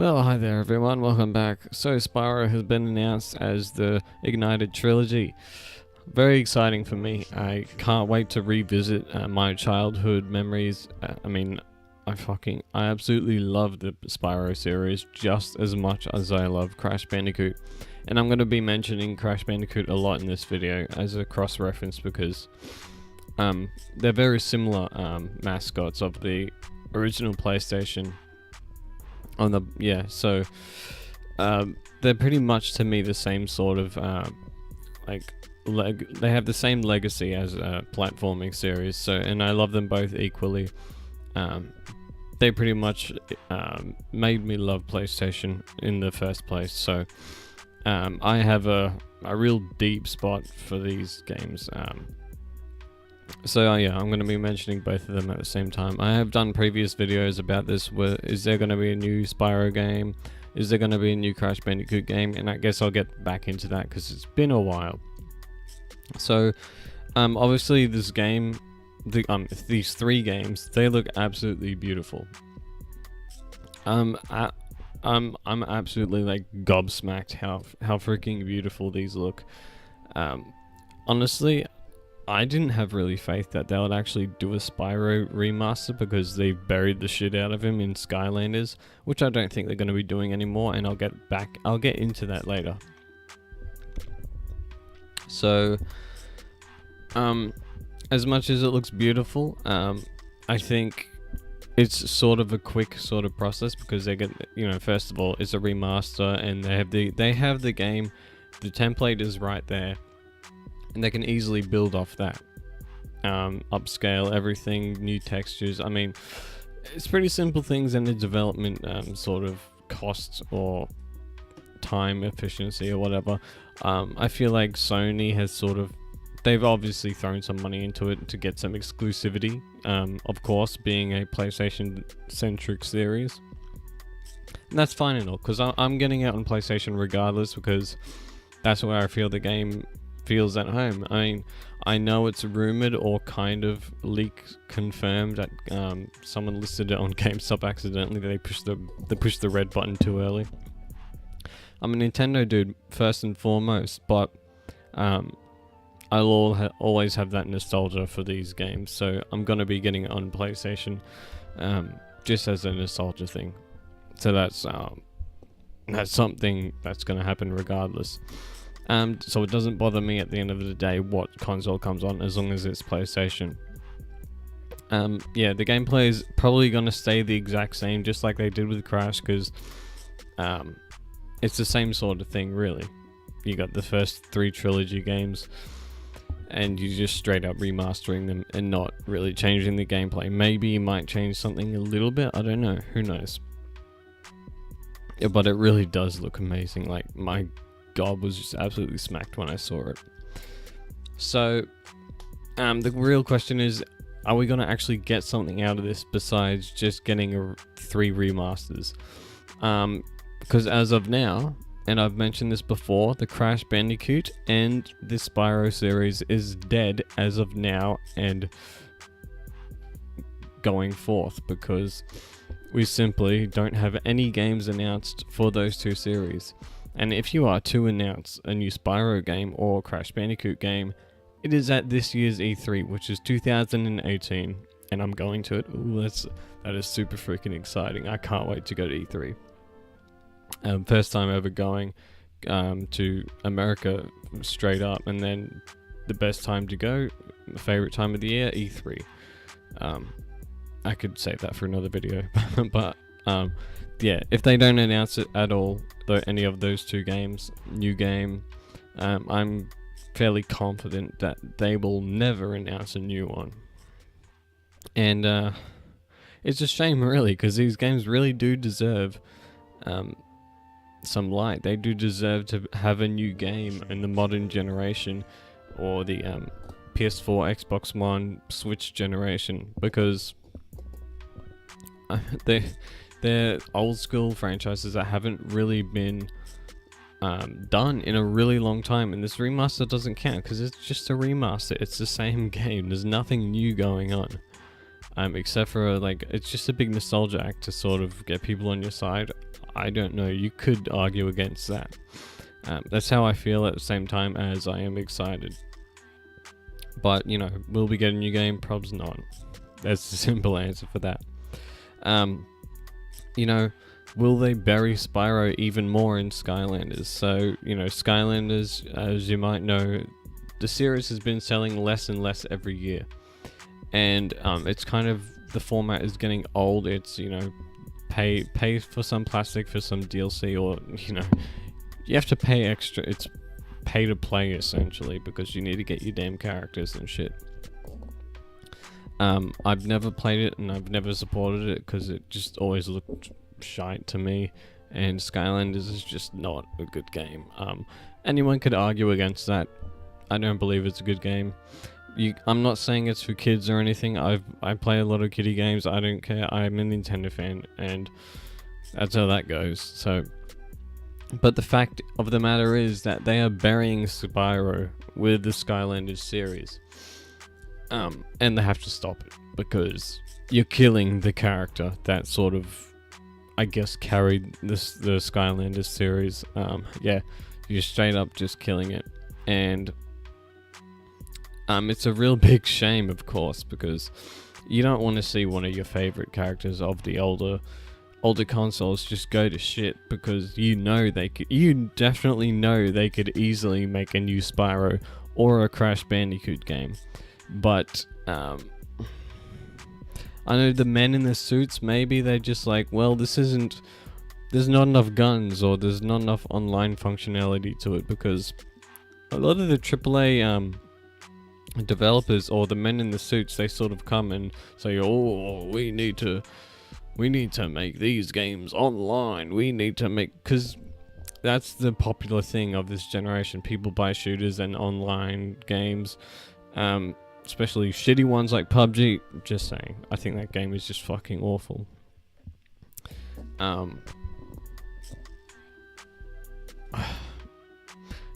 Well, hi there everyone, welcome back. So Spyro has been announced as the Ignited Trilogy. Very exciting for me. I can't wait to revisit my childhood memories. I absolutely love the Spyro series just as much as I love Crash Bandicoot. And I'm going to be mentioning Crash Bandicoot a lot in this video as a cross-reference because they're very similar mascots of the original PlayStation. They're pretty much to me the same sort of they have the same legacy as a platforming series. So, and I love them both equally. They pretty much made me love PlayStation in the first place. So, I have a real deep spot for these games. I'm going to be mentioning both of them at the same time. I have done previous videos about this. Is there going to be a new Spyro game? Is there going to be a new Crash Bandicoot game? And I guess I'll get back into that because it's been a while. So, obviously this game, these three games, they look absolutely beautiful. I'm absolutely like gobsmacked how freaking beautiful these look. Honestly, I didn't have really faith that they would actually do a Spyro remaster because they buried the shit out of him in Skylanders, which I don't think they're going to be doing anymore, and I'll get into that later. So, as much as it looks beautiful, I think it's sort of a quick sort of process because they get, first of all, it's a remaster and they have the game, the template is right there. And they can easily build off that, upscale everything, new textures. I mean, it's pretty simple things in the development sort of costs or time efficiency or whatever. I feel like Sony has they've obviously thrown some money into it to get some exclusivity, of course, being a PlayStation-centric series. And that's fine and all, because I'm getting it on PlayStation regardless, because that's where I feel the game feels at home. I mean, I know it's rumored or kind of leaked, confirmed that someone listed it on GameStop accidentally. They pushed the red button too early. I'm a Nintendo dude first and foremost, but I'll always have that nostalgia for these games. So I'm gonna be getting it on PlayStation, just as a nostalgia thing. So that's something that's gonna happen regardless. So it doesn't bother me at the end of the day what console comes on, as long as it's PlayStation. The gameplay is probably going to stay the exact same, just like they did with Crash, because it's the same sort of thing, really. You got the first 3 trilogy games, and you just straight up remastering them and not really changing the gameplay. Maybe you might change something a little bit, I don't know, who knows. Yeah, but it really does look amazing. Like, my God was just absolutely smacked when I saw it. So, the real question is, are we going to actually get something out of this besides just getting 3 remasters? Because as of now, and I've mentioned this before, the Crash Bandicoot and the Spyro series is dead as of now and going forth, because we simply don't have any games announced for those 2 series. And if you are to announce a new Spyro game or Crash Bandicoot game, it is at this year's E3, which is 2018, and I'm going to it. Ooh, that is super freaking exciting. I can't wait to go to E3. First time ever going to America straight up, and then the best time to go, my favorite time of the year, E3. I could save that for another video, but if they don't announce it at all, any of those 2 games, new game, I'm fairly confident that they will never announce a new one. And it's a shame, really, because these games really do deserve some light. They do deserve to have a new game in the modern generation, or the PS4, Xbox One, Switch generation, because they're old school franchises that haven't really been done in a really long time, and this remaster doesn't count because it's just a remaster. It's the same game. There's nothing new going on. except for like it's just a big nostalgia act to sort of get people on your side. I don't know, you could argue against that. That's how I feel at the same time as I am excited. But, you know, will we get a new game? Probs not. That's the simple answer for that. You know, will they bury Spyro even more in Skylanders? So, you know, Skylanders, as you might know, the series has been selling less and less every year. And it's kind of, the format is getting old. It's, you know, pay for some plastic for some DLC, or, you know, you have to pay extra. It's pay to play essentially, because you need to get your damn characters and shit. I've never played it and I've never supported it because it just always looked shite to me, and Skylanders is just not a good game. Anyone could argue against that. I don't believe it's a good game. I'm not saying it's for kids or anything. I play a lot of kiddie games. I don't care. I'm a Nintendo fan, and that's how that goes. So, but the fact of the matter is that they are burying Spyro with the Skylanders series. And they have to stop it, because you're killing the character that sort of, I guess, carried the Skylanders series. Yeah, you're straight up just killing it. And it's a real big shame, of course, because you don't want to see one of your favorite characters of the older consoles just go to shit, because you definitely know they could easily make a new Spyro or a Crash Bandicoot game. But I know the men in the suits, maybe they're just like, well, there's not enough guns, or there's not enough online functionality to it, because a lot of the AAA developers, or the men in the suits, they sort of come and say, oh, we need to make these games online. We need to make, because that's the popular thing of this generation. People buy shooters and online games. Especially shitty ones like PUBG. Just saying, I think that game is just fucking awful.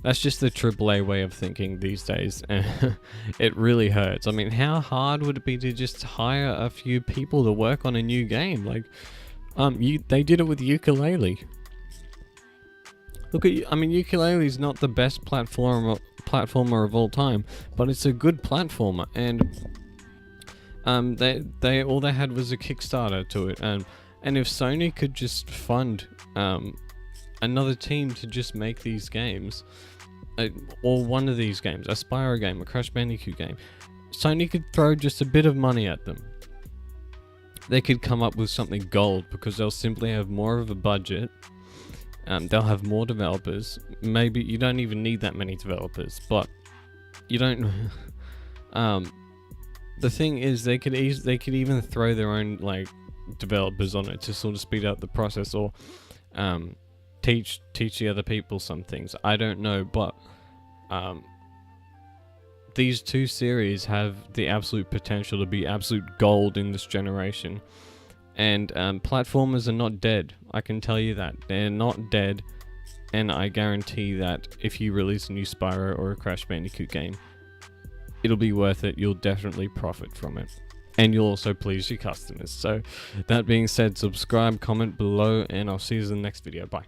That's just the AAA way of thinking these days. It really hurts. I mean, how hard would it be to just hire a few people to work on a new game? Like, they did it with Yooka-Laylee. Look at, I mean, Yooka-Laylee's not the best platformer of all time, but it's a good platformer, and they all they had was a Kickstarter to it, and if Sony could just fund another team to just make these games, or one of these games, a Spyro game, a Crash Bandicoot game, Sony could throw just a bit of money at them. They could come up with something gold, because they'll simply have more of a budget. They'll have more developers. Maybe you don't even need that many developers, but you don't. The thing is, they could even throw their own like developers on it to sort of speed up the process, or teach the other people some things. I don't know, but these two series have the absolute potential to be absolute gold in this generation. And platformers are not dead. I can tell you that. They're not dead. And I guarantee that if you release a new Spyro or a Crash Bandicoot game, it'll be worth it. You'll definitely profit from it. And you'll also please your customers. So that being said, subscribe, comment below, and I'll see you in the next video. Bye.